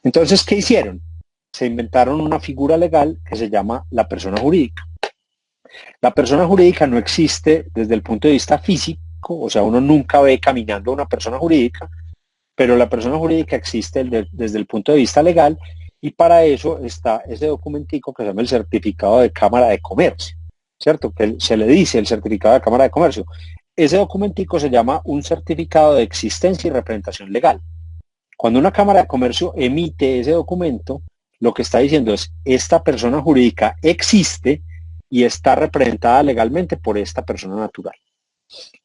Entonces, ¿qué hicieron? Se inventaron una figura legal que se llama la persona jurídica. La persona jurídica no existe desde el punto de vista físico, o sea, uno nunca ve caminando a una persona jurídica, pero la persona jurídica existe desde el punto de vista legal, y para eso está ese documentico que se llama el certificado de Cámara de Comercio, ¿cierto? Que se le dice el certificado de Cámara de Comercio. Ese documentico se llama un certificado de existencia y representación legal. Cuando una Cámara de Comercio emite ese documento, lo que está diciendo es: esta persona jurídica existe y está representada legalmente por esta persona natural.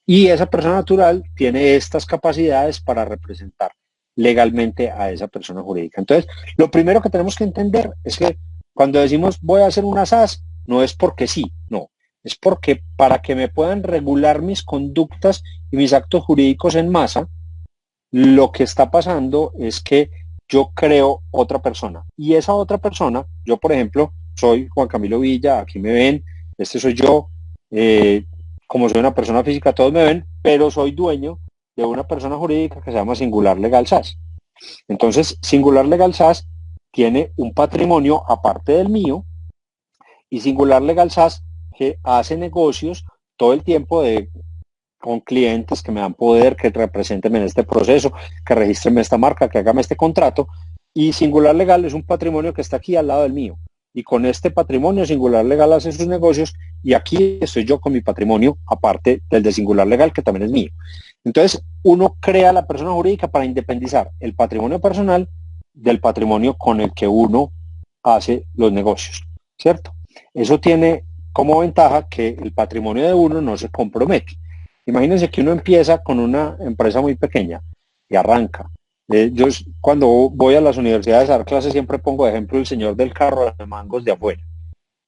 Y esa persona natural tiene estas capacidades para representar legalmente a esa persona jurídica. Entonces, lo primero que tenemos que entender es que cuando decimos voy a hacer una SAS, no es porque sí, no. Es porque para que me puedan regular mis conductas y mis actos jurídicos en masa, lo que está pasando es que yo creo otra persona. Y esa otra persona, yo por ejemplo, soy Juan Camilo Villa, aquí me ven, este soy yo, como soy una persona física, todos me ven, pero soy dueño de una persona jurídica que se llama Singular Legal SAS. Entonces, Singular Legal SAS tiene un patrimonio aparte del mío, y Singular Legal SAS que hace negocios todo el tiempo con clientes que me dan poder, que representenme en este proceso, que registrenme esta marca, que hágame este contrato. Y Singular Legal es un patrimonio que está aquí al lado del mío. Y con este patrimonio Singular Legal hace sus negocios, y aquí estoy yo con mi patrimonio, aparte del de Singular Legal, que también es mío. Entonces, uno crea la persona jurídica para independizar el patrimonio personal del patrimonio con el que uno hace los negocios, ¿cierto? Eso tiene como ventaja que el patrimonio de uno no se compromete. Imagínense que uno empieza con una empresa muy pequeña y arranca. Yo cuando voy a las universidades a dar clases siempre pongo de ejemplo el señor del carro de mangos de afuera.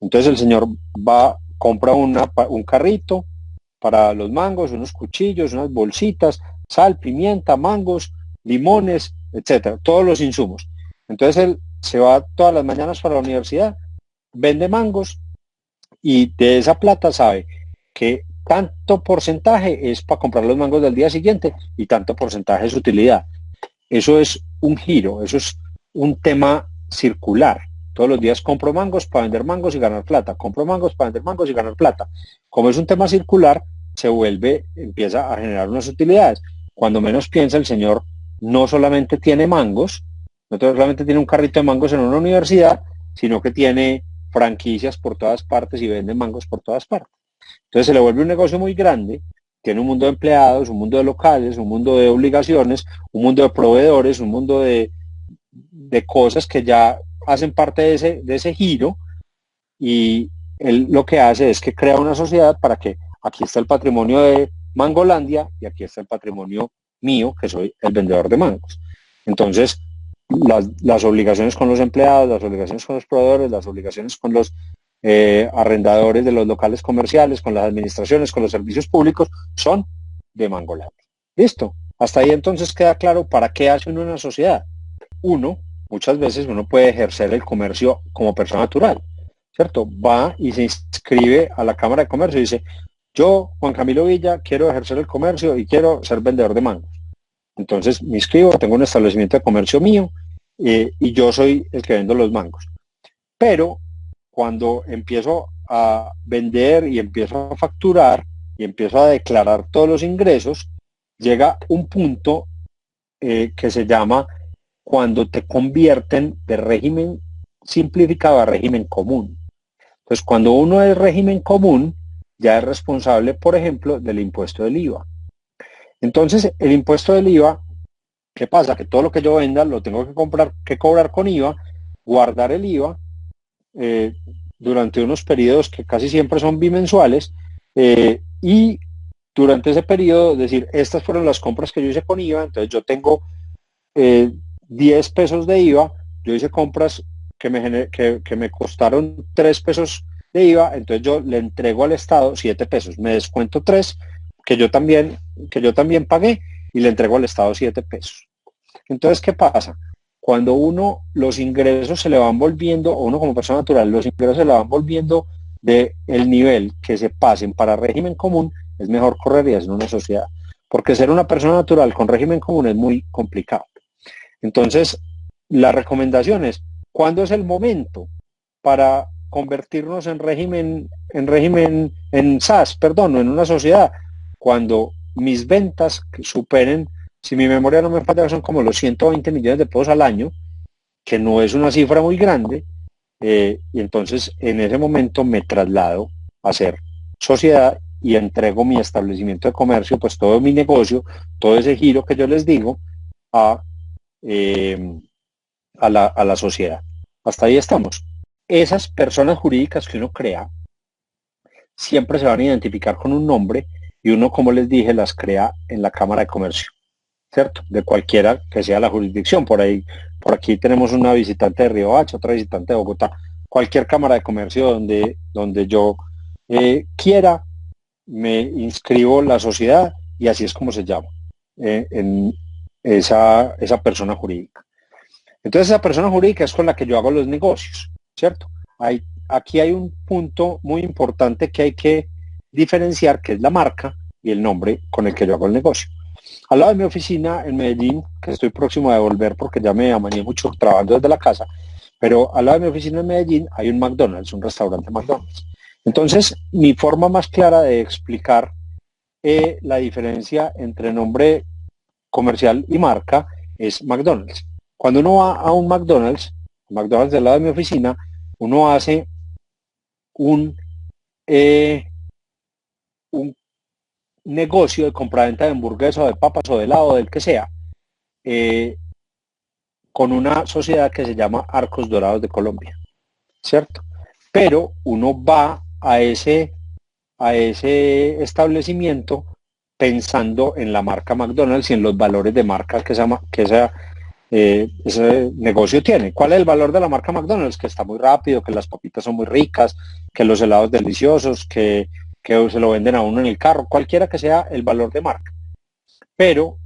Entonces el señor va, compra un carrito para los mangos, unos cuchillos, unas bolsitas, sal, pimienta, mangos, limones, etcétera, todos los insumos. Entonces él se va todas las mañanas para la universidad, vende mangos, y de esa plata sabe que tanto porcentaje es para comprar los mangos del día siguiente y tanto porcentaje es utilidad. Eso es un giro, eso es un tema circular. Todos los días compro mangos para vender mangos y ganar plata, compro mangos para vender mangos y ganar plata. Como es un tema circular, empieza a generar unas utilidades. Cuando menos piensa, el señor no solamente tiene mangos, no solamente tiene un carrito de mangos en una universidad, sino que tiene franquicias por todas partes y vende mangos por todas partes. Entonces se le vuelve un negocio muy grande, tiene un mundo de empleados, un mundo de locales, un mundo de obligaciones, un mundo de proveedores, un mundo de cosas que ya hacen parte de ese giro, y él lo que hace es que crea una sociedad para que aquí está el patrimonio de Mangolandia y aquí está el patrimonio mío, que soy el vendedor de mangos. Entonces, las obligaciones con los empleados, las obligaciones con los proveedores, las obligaciones con los arrendadores de los locales comerciales, con las administraciones, con los servicios públicos, son de Mangolandia. Listo. Hasta ahí entonces queda claro para qué hace uno una sociedad. Muchas veces uno puede ejercer el comercio como persona natural, ¿cierto? Va y se inscribe a la Cámara de Comercio y dice: yo, Juan Camilo Villa, quiero ejercer el comercio y quiero ser vendedor de mangos. Entonces me inscribo, tengo un establecimiento de comercio mío, y yo soy el que vendo los mangos. Pero cuando empiezo a vender y empiezo a facturar y empiezo a declarar todos los ingresos, llega un punto que se llama cuando te convierten de régimen simplificado a régimen común. Entonces, cuando uno es régimen común, ya es responsable, por ejemplo, del impuesto del IVA. Entonces, el impuesto del IVA, ¿qué pasa? Que todo lo que yo venda lo tengo que cobrar con IVA, guardar el IVA durante unos periodos que casi siempre son bimensuales, y durante ese periodo decir: estas fueron las compras que yo hice con IVA, entonces yo tengo 10 pesos de IVA, yo hice compras que me costaron 3 pesos de IVA, entonces yo le entrego al Estado 7 pesos, me descuento 3 que yo también pagué, y le entrego al Estado 7 pesos. Entonces, ¿qué pasa? Cuando los ingresos se le van volviendo, o uno como persona natural, los ingresos se le van volviendo del nivel que se pasen para régimen común, es mejor correr y hacer una sociedad. Porque ser una persona natural con régimen común es muy complicado. Entonces, la recomendación es, ¿cuándo es el momento para convertirnos en SaaS, perdón, o en una sociedad? Cuando mis ventas superen, si mi memoria no me falla, son como los 120 millones de pesos al año, que no es una cifra muy grande, y entonces en ese momento me traslado a ser sociedad y entrego mi establecimiento de comercio, pues todo mi negocio, todo ese giro que yo les digo, a, eh, a la sociedad. Hasta ahí estamos. Esas personas jurídicas que uno crea siempre se van a identificar con un nombre y uno, como les dije, las crea en la Cámara de Comercio, ¿cierto? De cualquiera que sea la jurisdicción. Por ahí, por aquí tenemos una visitante de Río Hacha, otra visitante de Bogotá. Cualquier Cámara de Comercio donde yo quiera, me inscribo la sociedad y así es como se llama en esa persona jurídica. Entonces esa persona jurídica es con la que yo hago los negocios, ¿cierto? Aquí hay un punto muy importante que hay que diferenciar, que es la marca y el nombre con el que yo hago el negocio. Al lado de mi oficina en Medellín, que estoy próximo a devolver porque ya me amañé mucho trabajando desde la casa, pero al lado de mi oficina en Medellín hay un McDonald's, un restaurante McDonald's. Entonces, mi forma más clara de explicar la diferencia entre nombre comercial y marca es McDonald's. Cuando uno va a un McDonald's del lado de mi oficina, uno hace un, eh, un negocio de compraventa de hamburguesas o de papas o de helado o del que sea, eh, con una sociedad que se llama Arcos Dorados de Colombia, ¿cierto? Pero uno va a ese establecimiento pensando en la marca McDonald's y en los valores de marca ese negocio tiene. ¿Cuál es el valor de la marca McDonald's? Que está muy rápido, que las papitas son muy ricas, que los helados deliciosos, que se lo venden a uno en el carro, cualquiera que sea el valor de marca. Pero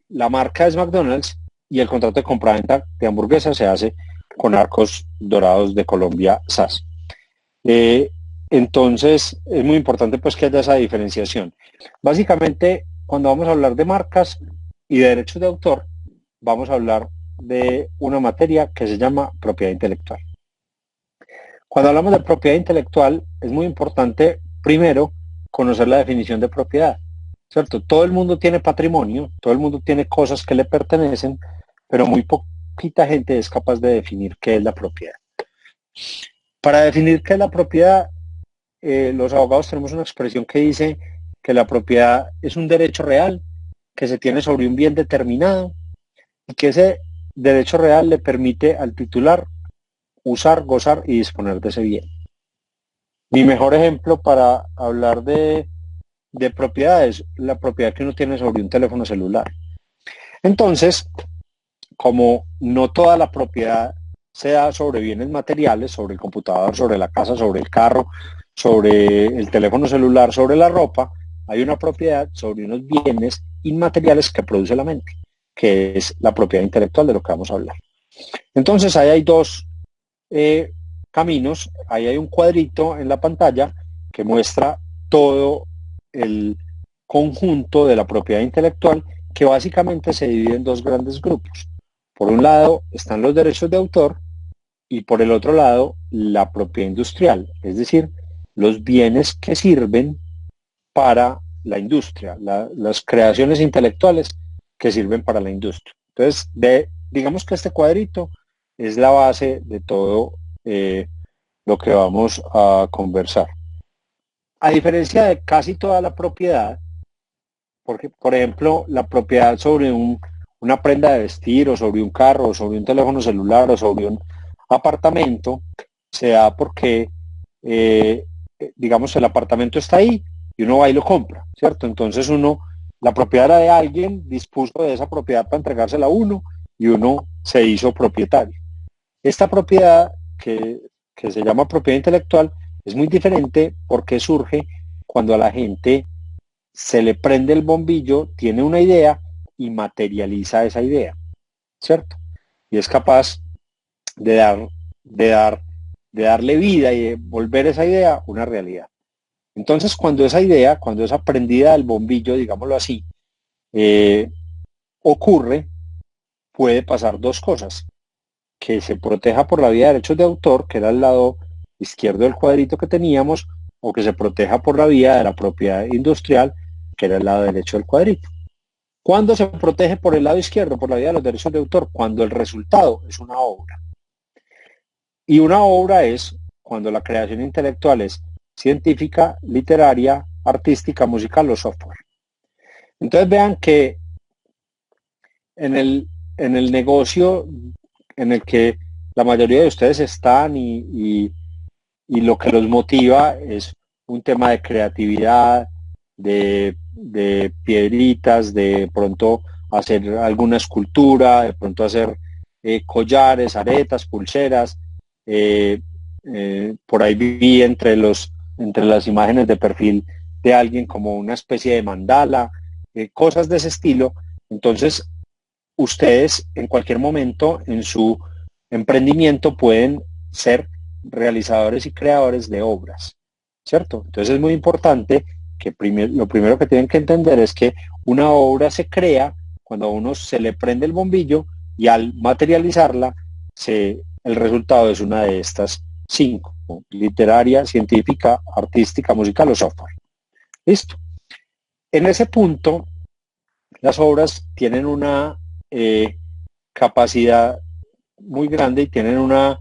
la marca es McDonald's y el contrato de compraventa de hamburguesas se hace con Arcos Dorados de Colombia SAS. Entonces es muy importante pues que haya esa diferenciación. Básicamente, cuando vamos a hablar de marcas y de derechos de autor, vamos a hablar de una materia que se llama propiedad intelectual. Cuando hablamos de propiedad intelectual, es muy importante, primero, conocer la definición de propiedad, ¿cierto? Todo el mundo tiene patrimonio, todo el mundo tiene cosas que le pertenecen, pero muy poquita gente es capaz de definir qué es la propiedad. Para definir qué es la propiedad, los abogados tenemos una expresión que dice que la propiedad es un derecho real que se tiene sobre un bien determinado y que ese derecho real le permite al titular usar, gozar y disponer de ese bien. Mi mejor ejemplo para hablar de propiedad es la propiedad que uno tiene sobre un teléfono celular. Entonces, como no toda la propiedad se da sobre bienes materiales, sobre el computador, sobre la casa, sobre el carro, sobre el teléfono celular, sobre la ropa, hay una propiedad sobre unos bienes inmateriales que produce la mente, que es la propiedad intelectual de lo que vamos a hablar. Entonces, ahí hay dos caminos. Ahí hay un cuadrito en la pantalla que muestra todo el conjunto de la propiedad intelectual, que básicamente se divide en dos grandes grupos. Por un lado están los derechos de autor y por el otro lado la propiedad industrial, es decir, los bienes que sirven para la industria, las creaciones intelectuales que sirven para la industria. Entonces, digamos que este cuadrito es la base de todo lo que vamos a conversar. A diferencia de casi toda la propiedad, porque, por ejemplo, la propiedad sobre una prenda de vestir o sobre un carro o sobre un teléfono celular o sobre un apartamento se da porque, digamos, el apartamento está ahí y uno va y lo compra, ¿cierto? Entonces la propiedad era de alguien, dispuso de esa propiedad para entregársela a uno y uno se hizo propietario. Esta propiedad que se llama propiedad intelectual es muy diferente porque surge cuando a la gente se le prende el bombillo, tiene una idea y materializa esa idea, ¿cierto? Y es capaz de darle vida y de volver esa idea una realidad. Entonces, cuando esa idea, cuando esa prendida del bombillo, digámoslo así, ocurre, puede pasar dos cosas: que se proteja por la vía de derechos de autor, que era el lado izquierdo del cuadrito que teníamos, o que se proteja por la vía de la propiedad industrial, que era el lado derecho del cuadrito. ¿Cuándo se protege por el lado izquierdo, por la vía de los derechos de autor? Cuando el resultado es una obra. Y una obra es cuando la creación intelectual es científica, literaria, artística, musical o software. Entonces vean que en el negocio en el que la mayoría de ustedes están y lo que los motiva es un tema de creatividad, de piedritas, de pronto hacer alguna escultura, de pronto hacer collares, aretas, pulseras. Por ahí vi entre las imágenes de perfil de alguien como una especie de mandala, cosas de ese estilo. Entonces, ustedes en cualquier momento en su emprendimiento pueden ser realizadores y creadores de obras, ¿cierto? Entonces es muy importante que lo primero que tienen que entender es que una obra se crea cuando a uno se le prende el bombillo y al materializarla, el resultado es una de estas 5: literaria, científica, artística, musical o software. Listo. En ese punto, las obras tienen una capacidad muy grande y tienen una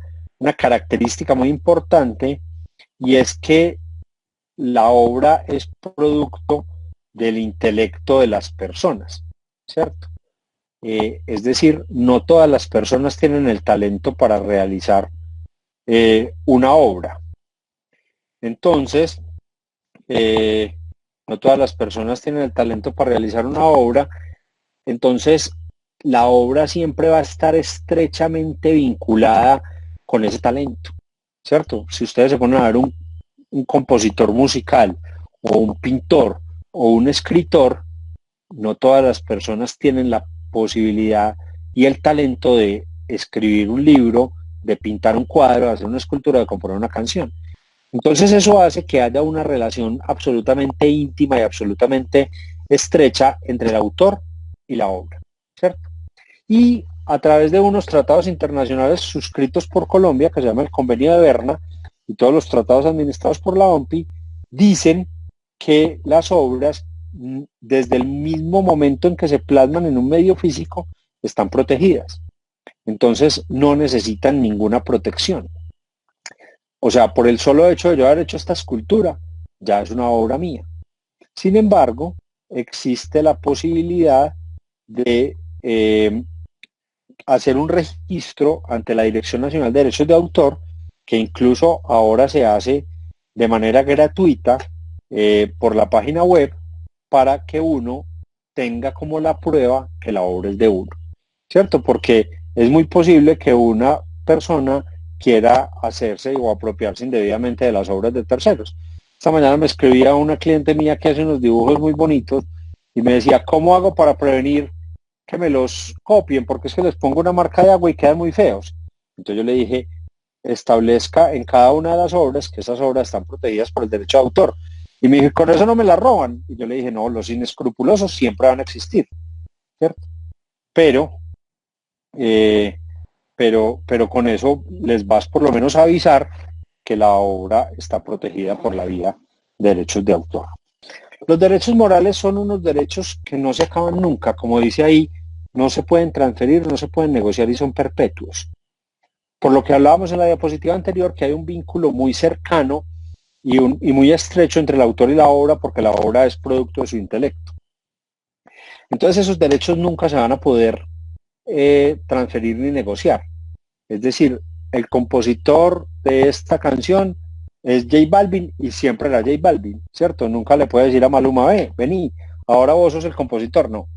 característica muy importante, y es que la obra es producto del intelecto de las personas, ¿cierto? Es decir, no todas las personas tienen el talento para realizar una obra. Entonces, no todas las personas tienen el talento para realizar una obra. Entonces, la obra siempre va a estar estrechamente vinculada con ese talento, ¿cierto? Si ustedes se ponen a ver un compositor musical o un pintor o un escritor, no todas las personas tienen la posibilidad y el talento de escribir un libro, de pintar un cuadro, de hacer una escultura, de componer una canción. Entonces eso hace que haya una relación absolutamente íntima y absolutamente estrecha entre el autor y la obra, ¿cierto? Y a través de unos tratados internacionales suscritos por Colombia, que se llama el Convenio de Berna, y todos los tratados administrados por la OMPI, dicen que las obras, desde el mismo momento en que se plasman en un medio físico, están protegidas. Entonces no necesitan ninguna protección. O sea, por el solo hecho de yo haber hecho esta escultura, ya es una obra mía. Sin embargo, existe la posibilidad de hacer un registro ante la Dirección Nacional de Derechos de Autor, que incluso ahora se hace de manera gratuita por la página web, para que uno tenga como la prueba que la obra es de uno, ¿cierto? Porque es muy posible que una persona quiera hacerse o apropiarse indebidamente de las obras de terceros. Esta mañana me escribía una cliente mía que hace unos dibujos muy bonitos y me decía, ¿cómo hago para prevenir que me los copien? Porque es que les pongo una marca de agua y quedan muy feos. Entonces yo le dije, establezca en cada una de las obras que esas obras están protegidas por el derecho de autor. Y me dije, con eso no me la roban. Y yo le dije, no, los inescrupulosos siempre van a existir, ¿cierto? Pero pero con eso les vas por lo menos a avisar que la obra está protegida por la vía de derechos de autor. Los derechos morales son unos derechos que no se acaban nunca, como dice ahí, no se pueden transferir, no se pueden negociar y son perpetuos. Por lo que hablábamos en la diapositiva anterior, que hay un vínculo muy cercano y muy estrecho entre el autor y la obra, porque la obra es producto de su intelecto. Entonces esos derechos nunca se van a poder transferir ni negociar. Es decir, el compositor de esta canción es J Balvin y siempre era J Balvin, ¿cierto? Nunca le puede decir a Maluma, vení, ahora vos sos el compositor, no,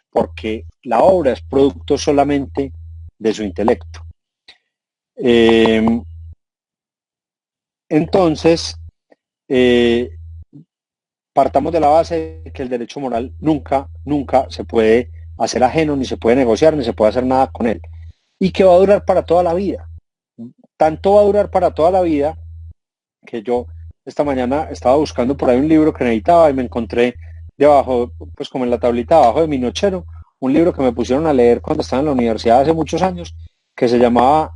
porque la obra es producto solamente de su intelecto. Entonces, partamos de la base de que el derecho moral nunca se puede hacer ajeno, ni se puede negociar, ni se puede hacer nada con él, y que va a durar para toda la vida. Tanto va a durar para toda la vida que yo esta mañana estaba buscando por ahí un libro que necesitaba y me encontré debajo, pues como en la tablita abajo de mi nochero, un libro que me pusieron a leer cuando estaba en la universidad hace muchos años, que se llamaba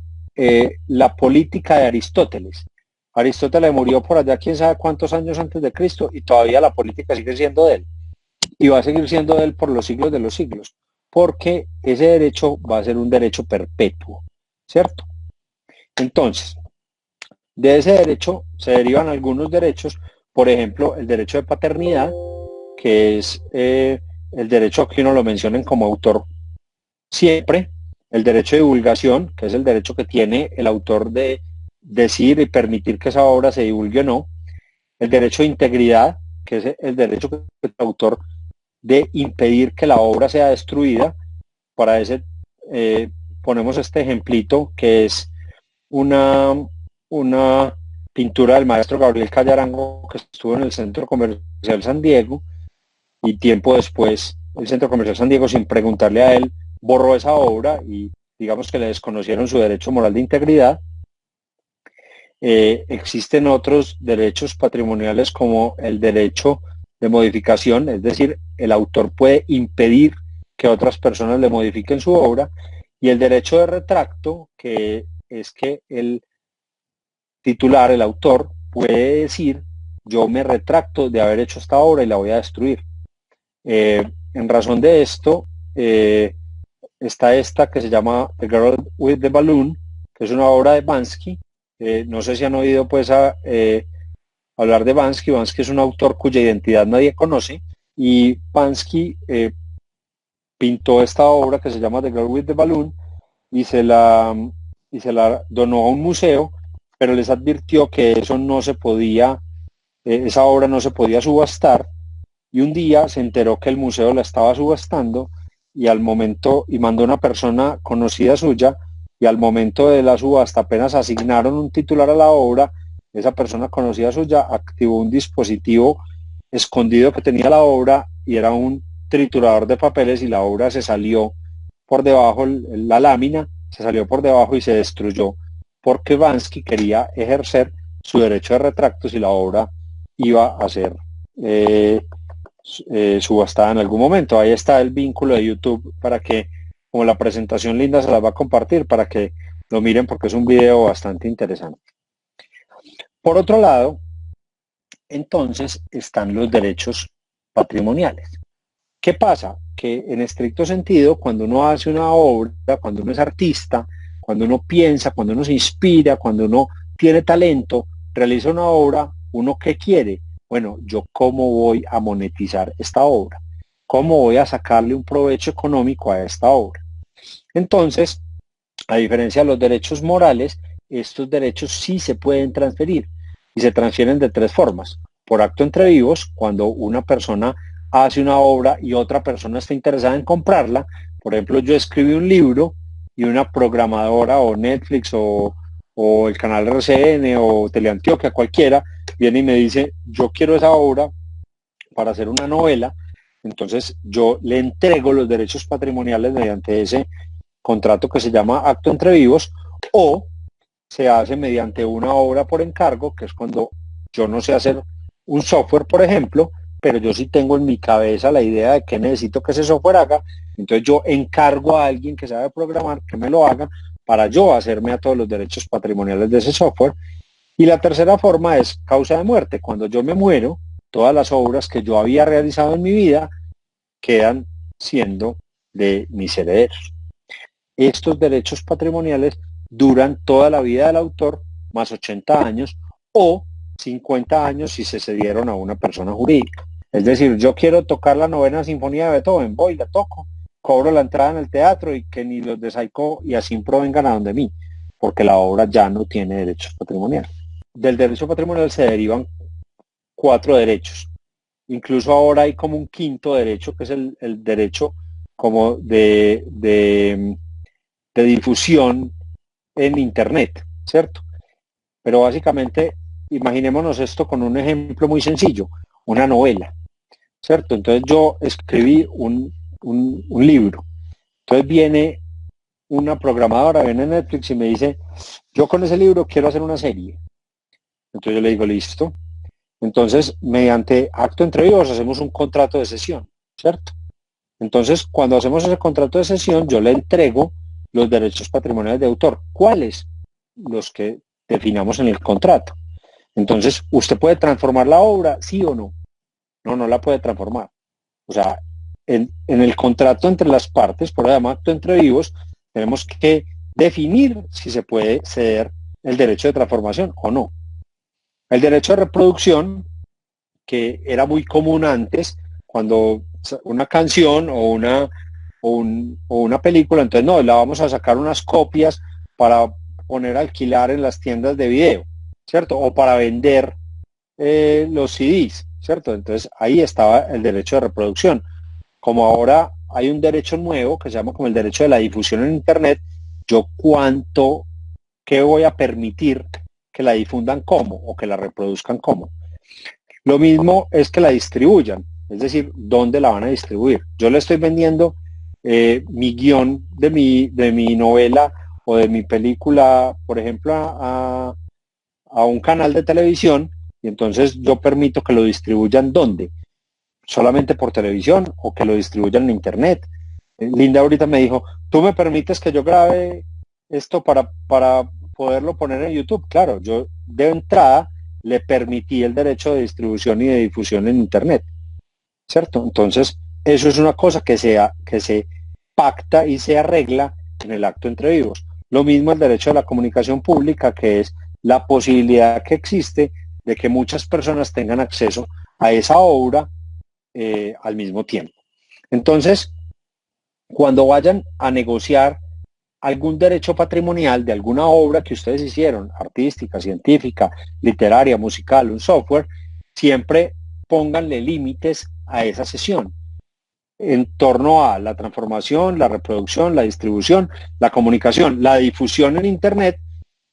La política de Aristóteles. Aristóteles murió por allá quién sabe cuántos años antes de Cristo y todavía la política sigue siendo de él. Y va a seguir siendo de él por los siglos de los siglos, porque ese derecho va a ser un derecho perpetuo, ¿cierto? Entonces, de ese derecho se derivan algunos derechos, por ejemplo, el derecho de paternidad, que es el derecho a que uno lo mencionen como autor siempre, el derecho de divulgación, que es el derecho que tiene el autor de decir y permitir que esa obra se divulgue o no, el derecho de integridad, que es el derecho que el autor de impedir que la obra sea destruida. Para ese ponemos este ejemplito que es una pintura del maestro Gabriel Callarango que estuvo en el Centro Comercial San Diego y tiempo después el Centro Comercial San Diego, sin preguntarle a él, borró esa obra y digamos que le desconocieron su derecho moral de integridad. Existen otros derechos patrimoniales como el derecho de modificación, es decir, el autor puede impedir que otras personas le modifiquen su obra, y el derecho de retracto, que es que el titular, el autor, puede decir, yo me retracto de haber hecho esta obra y la voy a destruir. En razón de esto, está esta que se llama The Girl with the Balloon, que es una obra de Banksy. No sé si han oído pues hablar de Banksy. Banksy es un autor cuya identidad nadie conoce, y Banksy pintó esta obra que se llama The Girl with the Balloon y y se la donó a un museo, pero les advirtió que eso no se podía, esa obra no se podía subastar, y un día se enteró que el museo la estaba subastando y al momento, y mandó una persona conocida suya, y al momento de la subasta apenas asignaron un titular a la obra, esa persona conocida suya activó un dispositivo escondido que tenía la obra y era un triturador de papeles, y la obra se salió por debajo, la lámina se salió por debajo y se destruyó porque Banksy quería ejercer su derecho de retracto si la obra iba a ser subastada en algún momento. Ahí está el vínculo de YouTube para que, como la presentación linda se la va a compartir, para que lo miren porque es un video bastante interesante. Por otro lado, entonces están los derechos patrimoniales. ¿Qué pasa? Que en estricto sentido, cuando uno hace una obra, cuando uno es artista, cuando uno piensa, cuando uno se inspira, cuando uno tiene talento, realiza una obra, ¿uno qué quiere? Bueno, yo cómo voy a monetizar esta obra, cómo voy a sacarle un provecho económico a esta obra. Entonces, a diferencia de los derechos morales, estos derechos sí se pueden transferir y se transfieren de tres formas. Por acto entre vivos, cuando una persona hace una obra y otra persona está interesada en comprarla. Por ejemplo, yo escribí un libro y una programadora o Netflix o el canal RCN o Teleantioquia, cualquiera, viene y me dice, yo quiero esa obra para hacer una novela. Entonces yo le entrego los derechos patrimoniales mediante ese contrato que se llama acto entre vivos, o se hace mediante una obra por encargo, que es cuando yo no sé hacer un software, por ejemplo, pero yo sí tengo en mi cabeza la idea de que necesito que ese software haga, entonces yo encargo a alguien que sabe programar que me lo haga para yo hacerme a todos los derechos patrimoniales de ese software. Y la tercera forma es causa de muerte. Cuando yo me muero, todas las obras que yo había realizado en mi vida quedan siendo de mis herederos. Estos derechos patrimoniales duran toda la vida del autor, más 80 años, o 50 años si se cedieron a una persona jurídica. Es decir, yo quiero tocar la novena sinfonía de Beethoven, voy, la toco, cobro la entrada en el teatro y que ni los de Saico y así provengan a donde mí, porque la obra ya no tiene derechos patrimoniales. Del derecho patrimonial se derivan 4 derechos. Incluso ahora hay como un quinto derecho, que es el derecho como de difusión en Internet, ¿cierto? Pero básicamente, imaginémonos esto con un ejemplo muy sencillo, una novela, ¿cierto? Entonces yo escribí un libro. Entonces viene una programadora, viene Netflix y me dice, yo con ese libro quiero hacer una serie. Entonces yo le digo, listo. Entonces, mediante acto entre vivos hacemos un contrato de cesión, ¿cierto? Entonces, cuando hacemos ese contrato de cesión, yo le entrego los derechos patrimoniales de autor. ¿Cuáles? Los que definamos en el contrato. Entonces, ¿usted puede transformar la obra? ¿Sí o no? No, no la puede transformar. O sea, en el contrato entre las partes, por el acto entre vivos, tenemos que definir si se puede ceder el derecho de transformación o no. El derecho de reproducción, que era muy común antes, cuando una canción o una película, entonces no, la vamos a sacar unas copias para poner a alquilar en las tiendas de video, ¿cierto? O para vender los CDs, ¿cierto? Entonces ahí estaba el derecho de reproducción. Como ahora hay un derecho nuevo que se llama como el derecho de la difusión en Internet, yo qué voy a permitir que la difundan como o que la reproduzcan como. Lo mismo es que la distribuyan, es decir, dónde la van a distribuir. Yo le estoy vendiendo mi guión de mi novela o de mi película, por ejemplo, a un canal de televisión y entonces yo permito que lo distribuyan ¿dónde? Solamente por televisión o que lo distribuyan en internet. Linda ahorita me dijo, ¿tú me permites que yo grabe esto para poderlo poner en YouTube? Claro, yo de entrada le permití el derecho de distribución y de difusión en internet, ¿cierto? Entonces, eso es una cosa que se pacta y se arregla en el acto entre vivos. Lo mismo el derecho a la comunicación pública, que es la posibilidad que existe de que muchas personas tengan acceso a esa obra al mismo tiempo. Entonces, cuando vayan a negociar algún derecho patrimonial de alguna obra que ustedes hicieron, artística, científica, literaria, musical, un software, siempre pónganle límites a esa sesión en torno a la transformación, la reproducción, la distribución, la comunicación, la difusión en Internet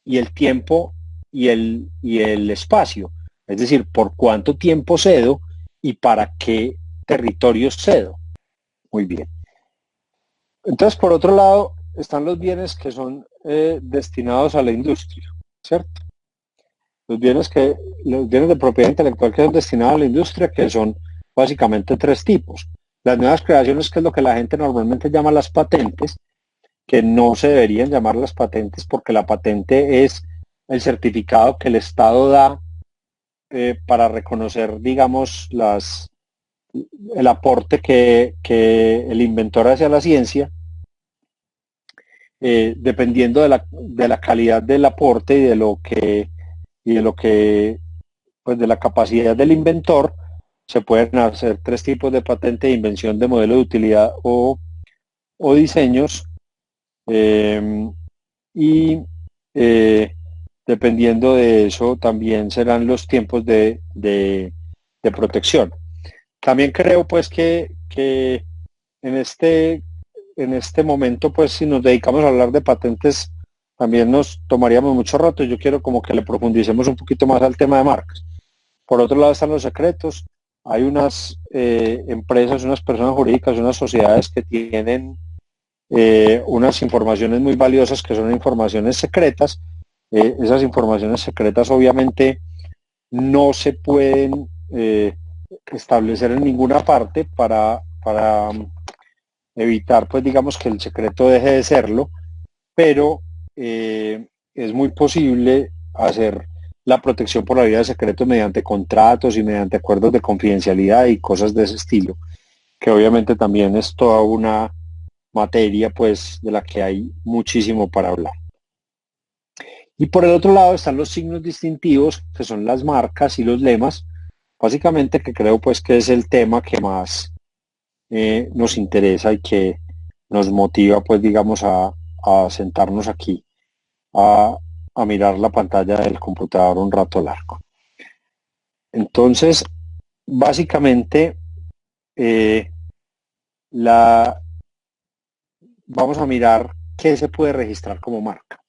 y el tiempo y el espacio. Es decir, por cuánto tiempo cedo y para qué territorios cedo. Muy bien. Entonces, por otro lado, están los bienes que son destinados a la industria, ¿cierto? Los bienes de propiedad intelectual que son destinados a la industria, que son básicamente tres tipos. Las nuevas creaciones, que es lo que la gente normalmente llama las patentes, que no se deberían llamar las patentes porque la patente es el certificado que el Estado da para reconocer, digamos, el aporte que el inventor hace a la ciencia, dependiendo de la calidad del aporte y de lo que, pues de la capacidad del inventor, se pueden hacer tres tipos de patente de invención, de modelo de utilidad o diseños, y dependiendo de eso también serán los tiempos de protección. También creo pues que en en este momento, pues si nos dedicamos a hablar de patentes, también nos tomaríamos mucho rato. Yo quiero como que le profundicemos un poquito más al tema de marcas. Por otro lado están los secretos. Hay unas empresas, unas personas jurídicas, unas sociedades que tienen unas informaciones muy valiosas que son informaciones secretas. Esas informaciones secretas obviamente no se pueden establecer en ninguna parte para evitar, pues digamos, que el secreto deje de serlo, pero es muy posible hacer la protección por la vía de secreto mediante contratos y mediante acuerdos de confidencialidad y cosas de ese estilo, que obviamente también es toda una materia pues de la que hay muchísimo para hablar. Y por el otro lado están los signos distintivos, que son las marcas y los lemas, básicamente, que creo pues que es el tema que más nos interesa y que nos motiva pues digamos a sentarnos aquí a, a mirar la pantalla del computador un rato largo. Entonces, básicamente, eh, vamos a mirar qué se puede registrar como marca.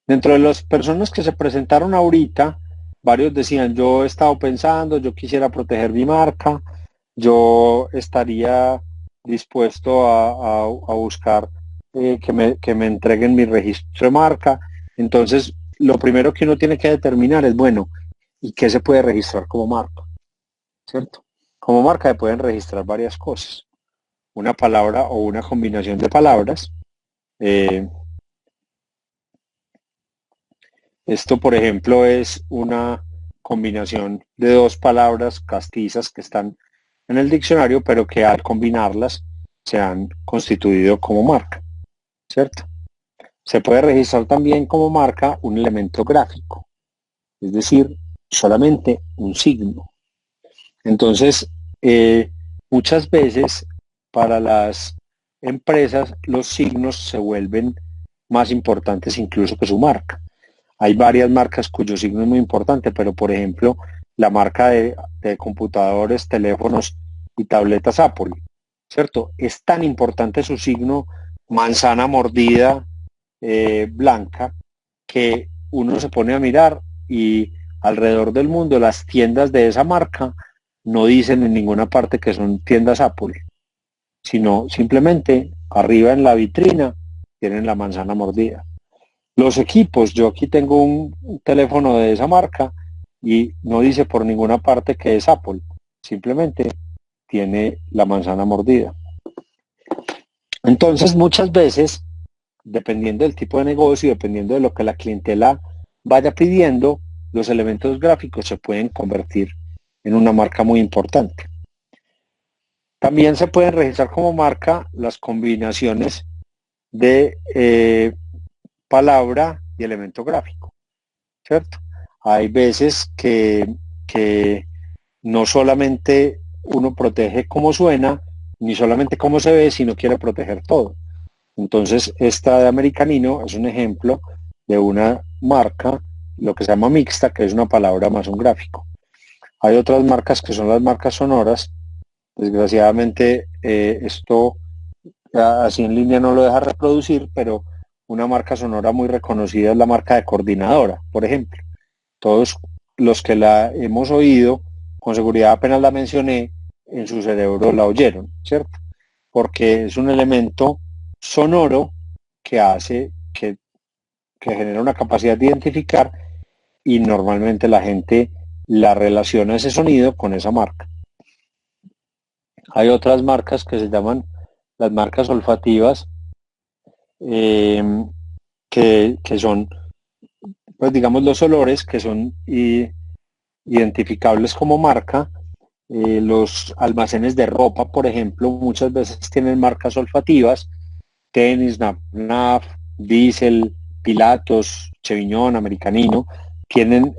Dentro de las personas que se presentaron ahorita, varios decían, yo he estado pensando, yo quisiera proteger mi marca, yo estaría dispuesto a buscar que me entreguen mi registro de marca. Entonces, lo primero que uno tiene que determinar es, bueno, ¿y qué se puede registrar como marca? ¿Cierto? Como marca se pueden registrar varias cosas. una palabra o una combinación de palabras. Esto, por ejemplo, es una combinación de dos palabras castizas que están en el diccionario, pero que al combinarlas se han constituido como marca, ¿cierto? Se puede registrar también como marca un elemento gráfico, es decir, solamente un signo. Entonces, muchas veces para las empresas los signos se vuelven más importantes incluso que su marca. Hay varias marcas cuyo signo es muy importante, pero por ejemplo, la marca de computadores, teléfonos y tabletas Apple, ¿cierto? Es tan importante su signo manzana mordida blanca que uno se pone a mirar y alrededor del mundo las tiendas de esa marca no dicen en ninguna parte que son tiendas Apple, sino simplemente arriba en la vitrina tienen la manzana mordida. Los equipos, yo aquí tengo un teléfono de esa marca y no dice por ninguna parte que es Apple, simplemente tiene la manzana mordida. Entonces, muchas veces, dependiendo del tipo de negocio, dependiendo de lo que la clientela vaya pidiendo, los elementos gráficos se pueden convertir en una marca muy importante. También se pueden registrar como marca las combinaciones de palabra y elemento gráfico, ¿cierto? Hay veces que no solamente uno protege cómo suena, ni solamente cómo se ve, sino quiere proteger todo. Entonces, esta de Americanino es un ejemplo de una marca, lo que se llama mixta, que es una palabra más un gráfico. Hay otras marcas que son las marcas sonoras. Desgraciadamente, esto así en línea no lo deja reproducir, pero una marca sonora muy reconocida es la marca de Coordinadora, por ejemplo. Todos los que la hemos oído, con seguridad apenas la mencioné, en su cerebro la oyeron, ¿cierto? Porque es un elemento sonoro que hace que genera una capacidad de identificar y normalmente la gente la relaciona ese sonido con esa marca. Hay otras marcas que se llaman las marcas olfativas, eh, que son, pues digamos, los olores que son identificables como marca. Los almacenes de ropa, por ejemplo, muchas veces tienen marcas olfativas, Tenis, Naf, Diesel, Pilatos, Cheviñón, Americanino, tienen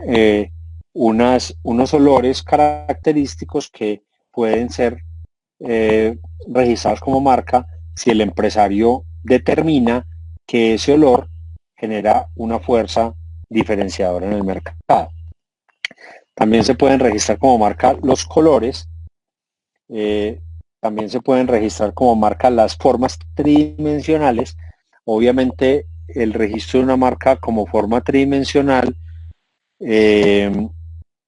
unos olores característicos que pueden ser registrados como marca si el empresario determina que ese olor genera una fuerza diferenciadora en el mercado. También se pueden registrar como marca los colores, también se pueden registrar como marca las formas tridimensionales. Obviamente el registro de una marca como forma tridimensional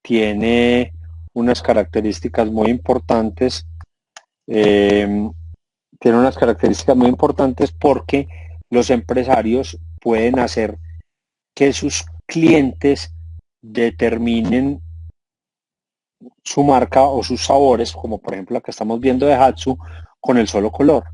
tiene unas características muy importantes, porque los empresarios pueden hacer que sus clientes determinen su marca o sus sabores, como por ejemplo la que estamos viendo de Hatsu, con el solo color.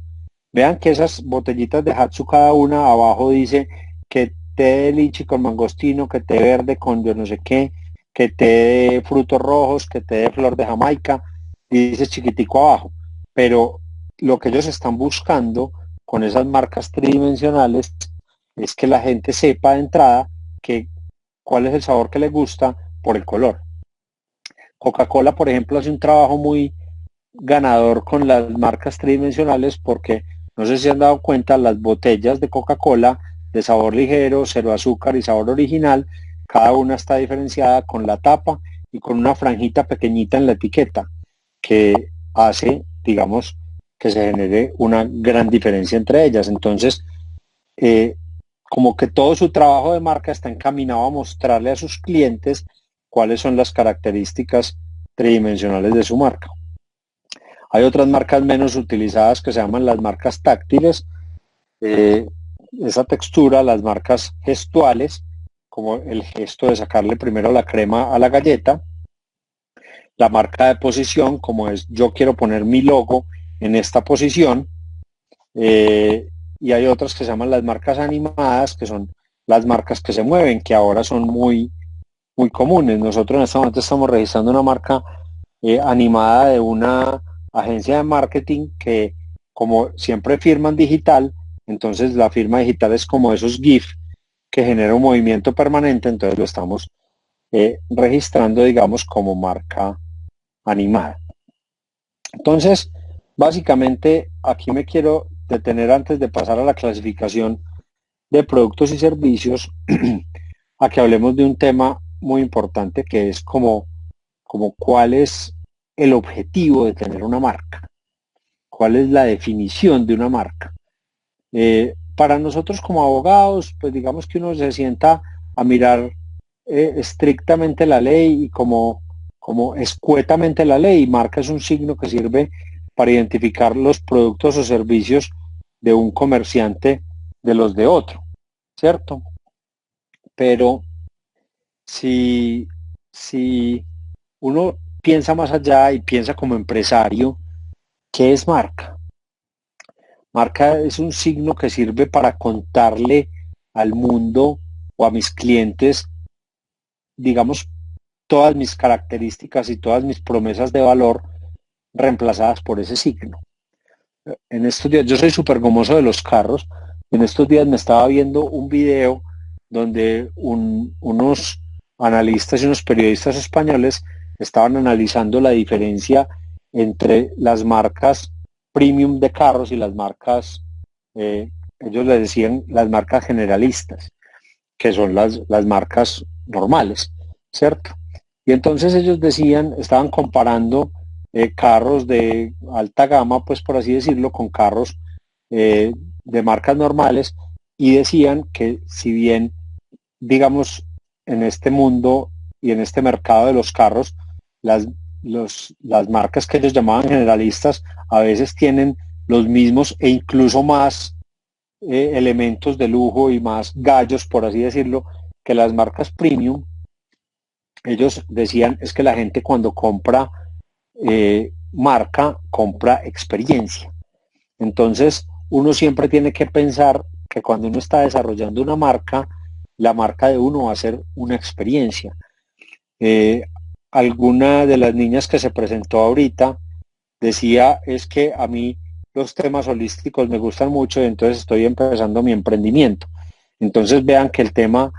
Vean que esas botellitas de Hatsu, cada una abajo dice que té de lichi con mangostino, que té verde con yo no sé qué, que té de frutos rojos, que té de flor de Jamaica, y dice chiquitico abajo. Pero lo que ellos están buscando con esas marcas tridimensionales es que la gente sepa de entrada que cuál es el sabor que le gusta por el color. Coca-Cola, por ejemplo, hace un trabajo muy ganador con las marcas tridimensionales porque no sé si se han dado cuenta, las botellas de Coca-Cola de sabor ligero, cero azúcar y sabor original, cada una está diferenciada con la tapa y con una franjita pequeñita en la etiqueta que hace, digamos, que se genere una gran diferencia entre ellas. Entonces, como que todo su trabajo de marca está encaminado a mostrarle a sus clientes cuáles son las características tridimensionales de su marca. Hay otras marcas menos utilizadas que se llaman las marcas táctiles. Esa textura, las marcas gestuales, como el gesto de sacarle primero la crema a la galleta. La marca de posición, como es yo quiero poner mi logo en esta posición, y hay otras que se llaman las marcas animadas, que son las marcas que se mueven, que ahora son muy comunes. Nosotros en este momento estamos registrando una marca animada de una agencia de marketing que, como siempre firman digital, entonces la firma digital es como esos GIF que genera un movimiento permanente, entonces lo estamos registrando, digamos, como marca animada. Entonces, básicamente, aquí me quiero detener antes de pasar a la clasificación de productos y servicios, a que hablemos de un tema muy importante que es como cuál es el objetivo de tener una marca, cuál es la definición de una marca. Para nosotros como abogados, pues digamos que uno se sienta a mirar estrictamente la ley y como escuetamente la ley. Marca es un signo que sirve para identificar los productos o servicios de un comerciante de los de otro, ¿cierto? Pero si, si uno piensa más allá y piensa como empresario, ¿qué es marca? Marca es un signo que sirve para contarle al mundo o a mis clientes, digamos, todas mis características y todas mis promesas de valor reemplazadas por ese signo. En estos días, yo soy súper gomoso de los carros. En estos días me estaba viendo un video donde unos analistas y unos periodistas españoles estaban analizando la diferencia entre las marcas premium de carros y las marcas, ellos le decían las marcas generalistas, que son las marcas normales, ¿cierto? Y entonces ellos decían, estaban comparando carros de alta gama, pues por así decirlo, con carros de marcas normales, y decían que si bien, digamos, en este mundo y en este mercado de los carros, las, las marcas que ellos llamaban generalistas a veces tienen los mismos e incluso más elementos de lujo y más gallos, por así decirlo, que las marcas premium. Ellos decían es que la gente cuando compra marca, compra experiencia. Entonces, uno siempre tiene que pensar que cuando uno está desarrollando una marca, la marca de uno va a ser una experiencia. Eh, alguna de las niñas que se presentó ahorita decía es que a mí los temas holísticos me gustan mucho y entonces estoy empezando mi emprendimiento. Entonces vean que el tema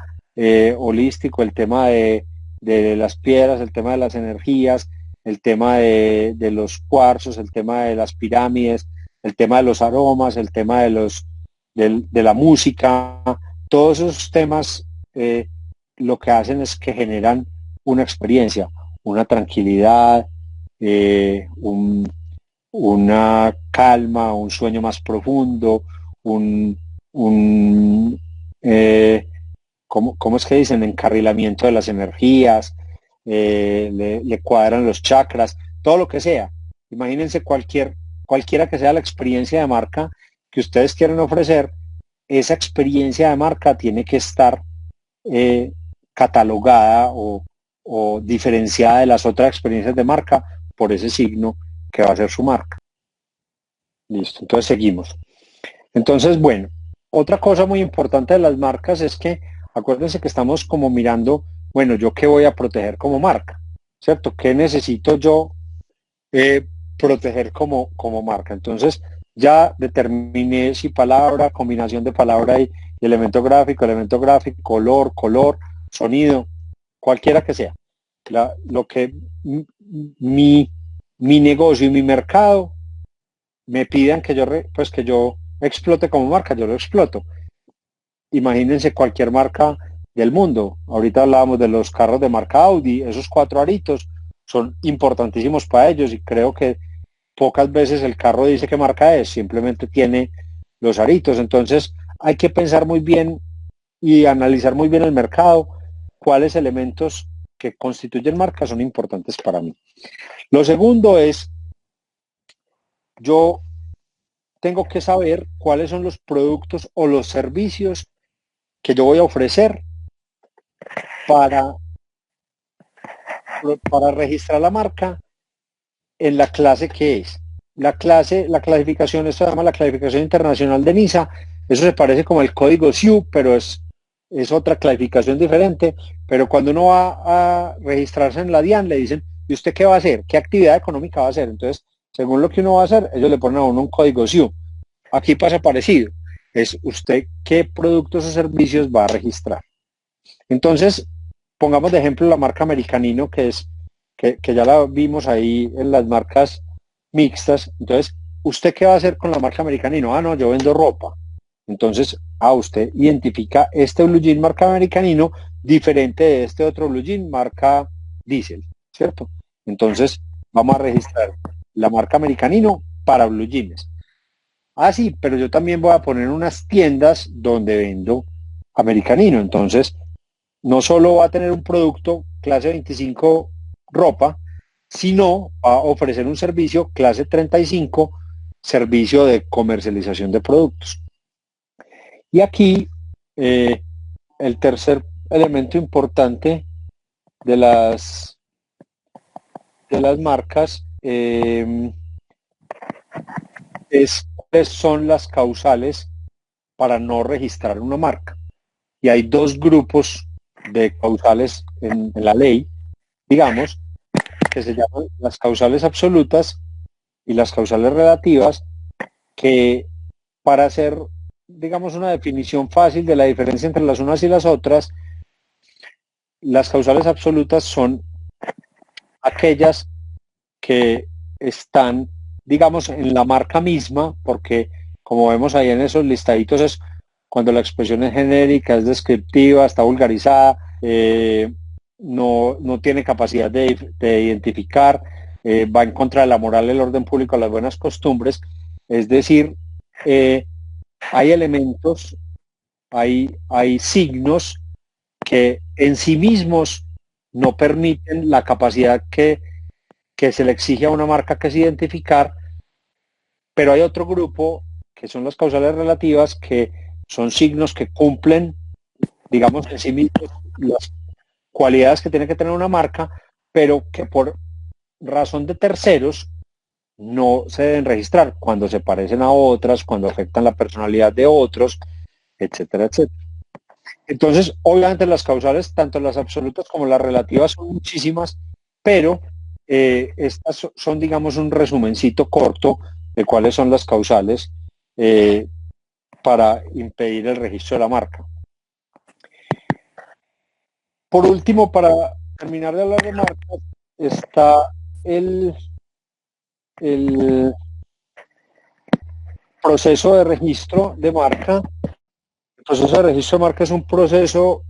holístico, el tema de las piedras, el tema de las energías, el tema de los cuarzos, el tema de las pirámides, el tema de los aromas, el tema de la música, todos esos temas lo que hacen es que generan una experiencia, una tranquilidad, una calma, un sueño más profundo, un, un ¿cómo es que dicen? Encarrilamiento de las energías, le cuadran los chakras, todo lo que sea. Imagínense cualquiera que sea la experiencia de marca que ustedes quieren ofrecer, esa experiencia de marca tiene que estar eh, catalogada o diferenciada de las otras experiencias de marca por ese signo que va a ser su marca. Listo, entonces seguimos. Entonces, bueno, otra cosa muy importante de las marcas es que acuérdense que estamos como mirando, bueno, yo qué voy a proteger como marca, ¿cierto? ¿Qué necesito yo proteger como marca? Entonces, ya determiné si palabra, combinación de palabra y elemento gráfico, color, sonido, cualquiera que sea. Lo que mi, mi negocio y mi mercado me pidan que pues que yo explote como marca, yo lo exploto. Imagínense cualquier marca del mundo. Ahorita hablábamos de los carros de marca Audi, esos cuatro aritos son importantísimos para ellos y creo que pocas veces el carro dice qué marca es, simplemente tiene los aritos. Entonces hay que pensar muy bien y analizar muy bien el mercado, cuáles elementos que constituyen marca son importantes para mí. Lo segundo es, yo tengo que saber cuáles son los productos o los servicios que yo voy a ofrecer para, para registrar la marca en la clase que es. la clasificación, esto se llama la clasificación internacional de NISA, eso se parece como el código SIU, pero es otra clasificación diferente, pero cuando uno va a registrarse en la DIAN le dicen, ¿y usted qué va a hacer? ¿Qué actividad económica va a hacer? Entonces, según lo que uno va a hacer, ellos le ponen a uno un código SIU. Aquí pasa parecido, es usted qué productos o servicios va a registrar. Entonces, pongamos de ejemplo la marca Americanino, que ya la vimos ahí en las marcas mixtas. Entonces, ¿usted qué va a hacer con la marca Americanino? Ah, no, yo vendo ropa. Entonces, usted identifica este blue jean marca Americanino diferente de este otro blue jean marca Diesel, ¿cierto? Entonces, vamos a registrar la marca Americanino para blue jeans. Ah, sí, pero yo también voy a poner unas tiendas donde vendo Americanino. Entonces, no solo va a tener un producto clase 25 ropa, sino va a ofrecer un servicio clase 35, servicio de comercialización de productos. Y aquí el tercer elemento importante de las marcas es cuáles son las causales para no registrar una marca. Y hay dos grupos de causales en la ley, digamos, que se llaman las causales absolutas y las causales relativas, que para hacer, digamos, una definición fácil de la diferencia entre las unas y las otras, las causales absolutas son aquellas que están, digamos, en la marca misma, porque como vemos ahí en esos listaditos es cuando la expresión es genérica, es descriptiva, está vulgarizada, no tiene capacidad de identificar, va en contra de la moral, el orden público, las buenas costumbres. Es decir, hay elementos, hay signos que en sí mismos no permiten la capacidad que se le exige a una marca, que es identificar, pero hay otro grupo que son las causales relativas, que son signos que cumplen, digamos, en sí mismos las cualidades que tiene que tener una marca, pero que por razón de terceros no se deben registrar cuando se parecen a otras, cuando afectan la personalidad de otros, etcétera, etcétera. Entonces, obviamente las causales, tanto las absolutas como las relativas, son muchísimas, pero estas son, digamos, un resumencito corto de cuáles son las causales para impedir el registro de la marca. Por último, para terminar de hablar de marcas, está el proceso de registro de marca. El proceso de registro de marca es un proceso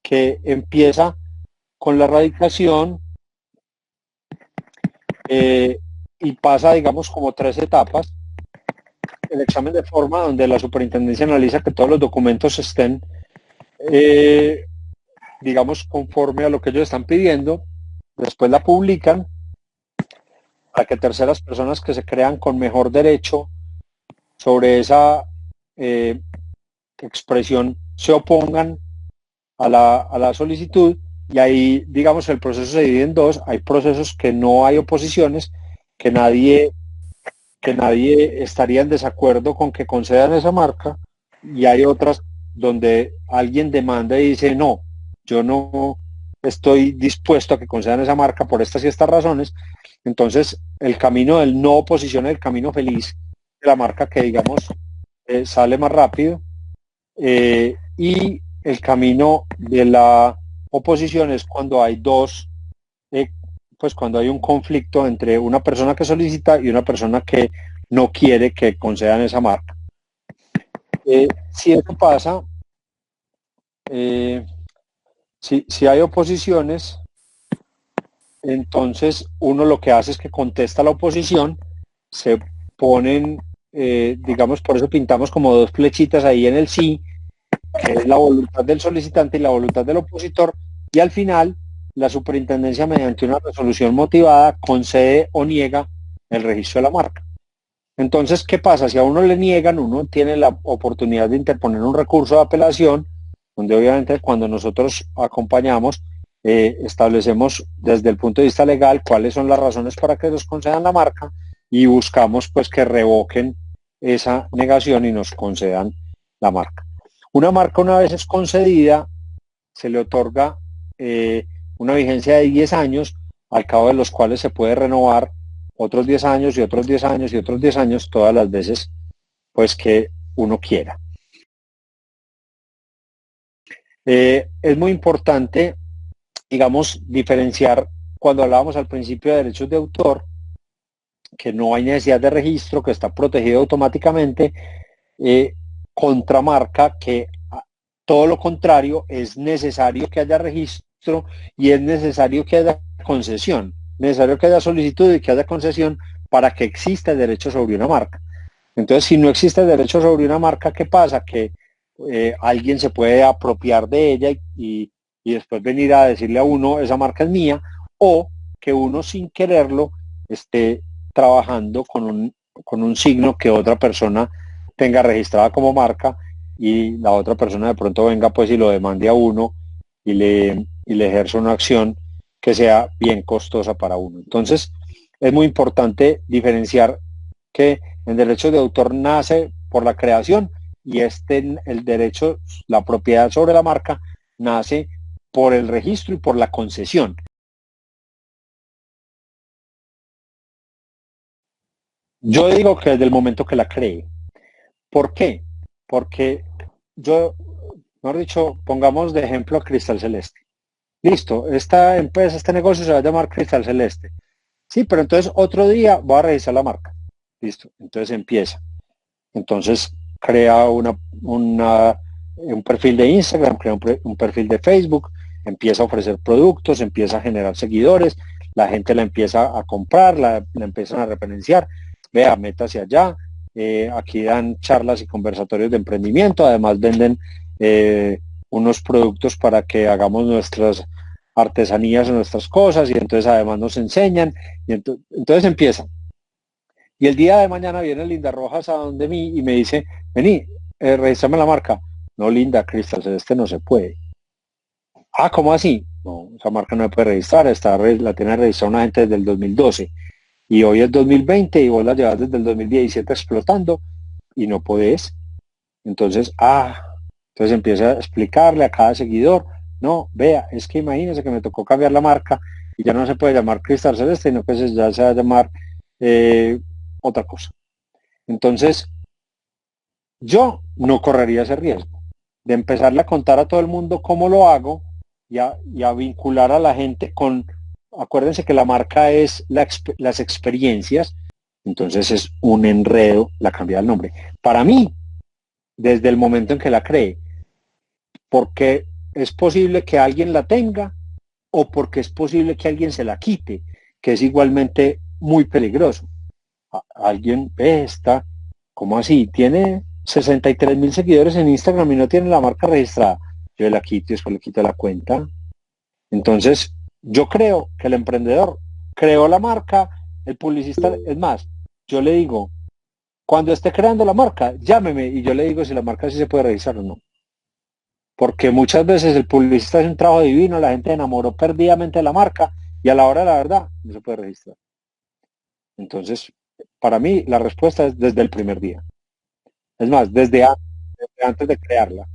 que empieza con la radicación y pasa, digamos, como 3 etapas. El examen de forma, donde la superintendencia analiza que todos los documentos estén, digamos, conforme a lo que ellos están pidiendo. Después la publican para que terceras personas que se crean con mejor derecho sobre esa expresión se opongan a la solicitud, y ahí, digamos, el proceso se divide en dos. Hay procesos que no hay oposiciones, que nadie estaría en desacuerdo con que concedan esa marca, y hay otras donde alguien demanda y dice, no, yo no estoy dispuesto a que concedan esa marca por estas y estas razones. Entonces, el camino del no oposición es el camino feliz de la marca, que, digamos, sale más rápido, y el camino de la oposición es cuando hay pues cuando hay un conflicto entre una persona que solicita y una persona que no quiere que concedan esa marca. Si eso pasa, si hay oposiciones, entonces uno lo que hace es que contesta la oposición, se ponen, digamos, por eso pintamos como dos flechitas ahí en el sí, que es la voluntad del solicitante y la voluntad del opositor, y al final la superintendencia, mediante una resolución motivada, concede o niega el registro de la marca. Entonces, ¿qué pasa? Si a uno le niegan, uno tiene la oportunidad de interponer un recurso de apelación, donde obviamente cuando nosotros acompañamos, establecemos desde el punto de vista legal cuáles son las razones para que nos concedan la marca, y buscamos pues que revoquen esa negación y nos concedan la marca. Una marca una vez es concedida, se le otorga una vigencia de 10 años, al cabo de los cuales se puede renovar otros 10 años y otros 10 años y otros 10 años, todas las veces pues que uno quiera. Es muy importante, digamos, diferenciar cuando hablábamos al principio de derechos de autor, que no hay necesidad de registro, que está protegido automáticamente, contra marca, que todo lo contrario, es necesario que haya registro y es necesario que haya concesión, necesario que haya solicitud y que haya concesión para que exista el derecho sobre una marca. Entonces, si no existe el derecho sobre una marca, ¿qué pasa? Que alguien se puede apropiar de ella y después venir a decirle a uno, esa marca es mía, o que uno sin quererlo esté trabajando con un signo que otra persona tenga registrada como marca y la otra persona de pronto venga pues y lo demande a uno y le ejerza una acción que sea bien costosa para uno. Entonces, es muy importante diferenciar que el derecho de autor nace por la creación y el derecho, la propiedad sobre la marca, nace por el registro y por la concesión. Yo digo que desde el momento que la cree. ¿Por qué? Porque yo, mejor dicho, pongamos de ejemplo a Cristal Celeste. Listo, esta empresa, este negocio se va a llamar Cristal Celeste. Sí, pero entonces otro día voy a revisar la marca. Listo, entonces empieza. Entonces crea un perfil de Instagram, crea un perfil de Facebook, empieza a ofrecer productos, empieza a generar seguidores, la gente la empieza a comprar, la empiezan a referenciar, vea, métase allá, aquí dan charlas y conversatorios de emprendimiento, además venden unos productos para que hagamos nuestras artesanías o nuestras cosas y entonces además nos enseñan y entonces empieza. Y el día de mañana viene Linda Rojas a donde mí y me dice, vení, registrame la marca. No, Linda, Cristal Celeste no se puede. Ah, ¿cómo así? No, esa marca no se puede registrar, la tiene registrada una gente desde el 2012 y hoy es 2020 y vos la llevas desde el 2017 explotando y no podés. Entonces, entonces empieza a explicarle a cada seguidor, no, vea, es que imagínese que me tocó cambiar la marca y ya no se puede llamar Cristal Celeste, sino que ya se va a llamar eh, otra cosa. Entonces, yo no correría ese riesgo de empezarle a contar a todo el mundo cómo lo hago y a vincular a la gente con, acuérdense que la marca es las experiencias, entonces es un enredo la cambiar el nombre. Para mí, desde el momento en que la cree, porque es posible que alguien la tenga o porque es posible que alguien se la quite, que es igualmente muy peligroso. Alguien ve esta, ¿cómo así? Tiene 63.000 seguidores en Instagram y no tiene la marca registrada. Yo la quito y después le quito la cuenta. Entonces, yo creo que el emprendedor creó la marca, el publicista, es más, yo le digo, cuando esté creando la marca, llámeme y yo le digo si la marca sí se puede registrar o no. Porque muchas veces el publicista hace un trabajo divino, la gente enamoró perdidamente de la marca y a la hora de la verdad no se puede registrar. Entonces, para mí la respuesta es desde el primer día. Es más, desde antes de crearla.